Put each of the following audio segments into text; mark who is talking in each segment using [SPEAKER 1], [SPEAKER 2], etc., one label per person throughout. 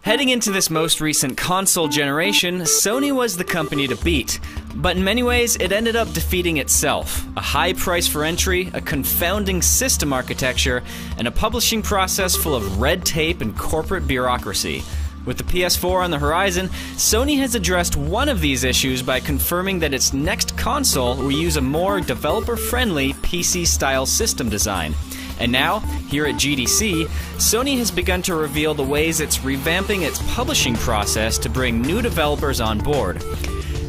[SPEAKER 1] Heading into this most recent console generation, Sony was the company to beat. But in many ways, it ended up defeating itself. A high price for entry, a confounding system architecture, and a publishing process full of red tape and corporate bureaucracy. With the PS4 on the horizon, Sony has addressed one of these issues by confirming that its next console will use a more developer-friendly PC-style system design. And now, here at GDC, Sony has begun to reveal the ways it's revamping its publishing process to bring new developers on board.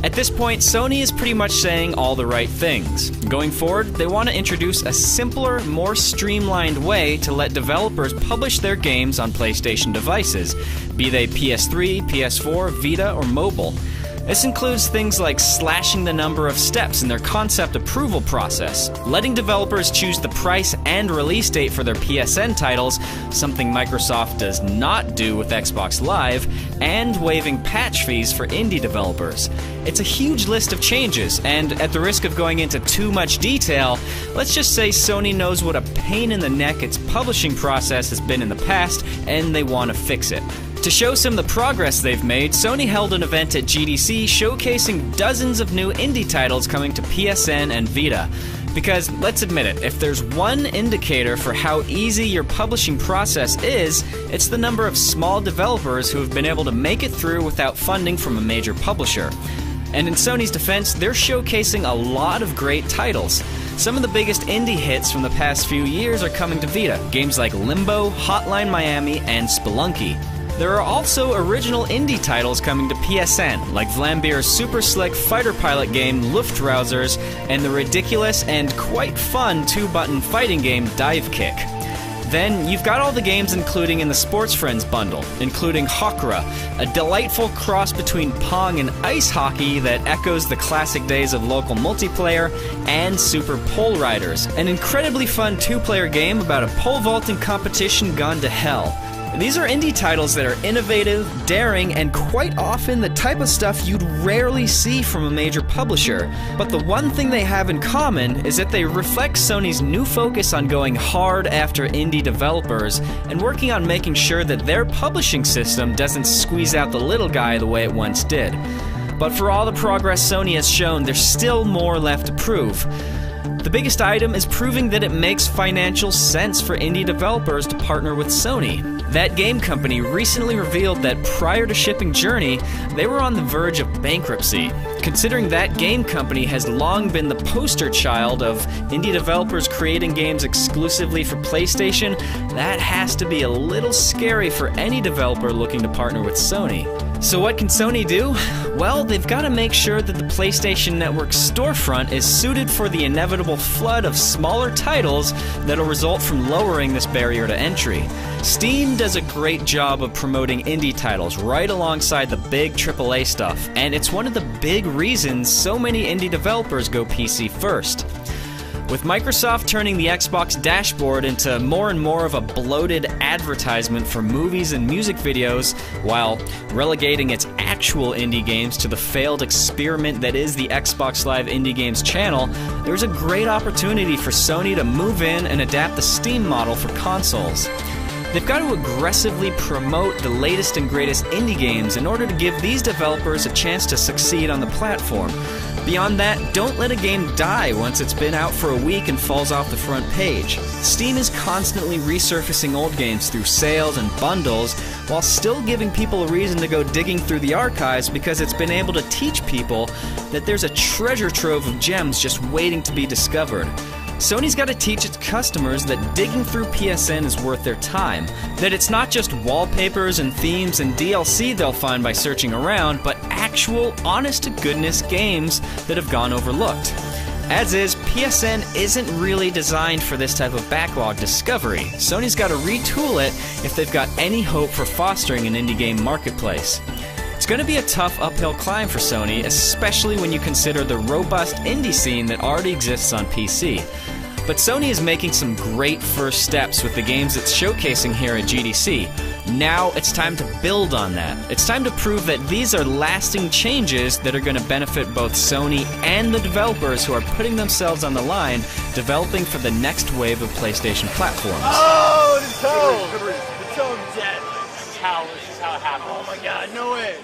[SPEAKER 1] At this point, Sony is pretty much saying all the right things. Going forward, they want to introduce a simpler, more streamlined way to let developers publish their games on PlayStation devices, be they PS3, PS4, Vita, or mobile. This includes things like slashing the number of steps in their concept approval process, letting developers choose the price and release date for their PSN titles, something Microsoft does not do with Xbox Live, and waiving patch fees for indie developers. It's a huge list of changes, and at the risk of going into too much detail, let's just say Sony knows what a pain in the neck its publishing process has been in the past, and they want to fix it. To show some of the progress they've made, Sony held an event at GDC showcasing dozens of new indie titles coming to PSN and Vita. Because, let's admit it, if there's one indicator for how easy your publishing process is, it's the number of small developers who have been able to make it through without funding from a major publisher. And in Sony's defense, they're showcasing a lot of great titles. Some of the biggest indie hits from the past few years are coming to Vita, games like Limbo, Hotline Miami, and Spelunky. There are also original indie titles coming to PSN, like Vlambeer's super slick fighter pilot game Luftrausers, and the ridiculous and quite fun 2-button fighting game Dive Kick. Then, you've got all the games including in the Sports Friends bundle, including Hokra, a delightful cross between Pong and ice hockey that echoes the classic days of local multiplayer, and Super Pole Riders, an incredibly fun 2-player game about a pole vaulting competition gone to hell. These are indie titles that are innovative, daring, and quite often the type of stuff you'd rarely see from a major publisher. But the one thing they have in common is that they reflect Sony's new focus on going hard after indie developers and working on making sure that their publishing system doesn't squeeze out the little guy the way it once did. But for all the progress Sony has shown, there's still more left to prove. The biggest item is proving that it makes financial sense for indie developers to partner with Sony. That game company recently revealed that prior to shipping Journey, they were on the verge of bankruptcy. Considering that game company has long been the poster child of indie developers creating games exclusively for PlayStation, that has to be a little scary for any developer looking to partner with Sony. So what can Sony do? Well, they've got to make sure that the PlayStation Network storefront is suited for the inevitable flood of smaller titles that'll result from lowering this barrier to entry. Steam does a great job of promoting indie titles right alongside the big AAA stuff, and it's one of the big reasons so many indie developers go PC first. With Microsoft turning the Xbox dashboard into more and more of a bloated advertisement for movies and music videos, while relegating its actual indie games to the failed experiment that is the Xbox Live Indie Games channel, there's a great opportunity for Sony to move in and adapt the Steam model for consoles. They've got to aggressively promote the latest and greatest indie games in order to give these developers a chance to succeed on the platform. Beyond that, don't let a game die once it's been out for a week and falls off the front page. Steam is constantly resurfacing old games through sales and bundles, while still giving people a reason to go digging through the archives because it's been able to teach people that there's a treasure trove of gems just waiting to be discovered. Sony's got to teach its customers that digging through PSN is worth their time, that it's not just wallpapers and themes and DLC they'll find by searching around, but actual, honest-to-goodness games that have gone overlooked. As is, PSN isn't really designed for this type of backlog discovery. Sony's got to retool it if they've got any hope for fostering an indie game marketplace. It's going to be a tough uphill climb for Sony, especially when you consider the robust indie scene that already exists on PC. But Sony is making some great first steps with the games it's showcasing here at GDC. Now it's time to build on that. It's time to prove that these are lasting changes that are going to benefit both Sony and the developers who are putting themselves on the line, developing for the next wave of PlayStation platforms.
[SPEAKER 2] Oh, the tone! The tone's dead. is how it happened.
[SPEAKER 3] Oh my God, no way.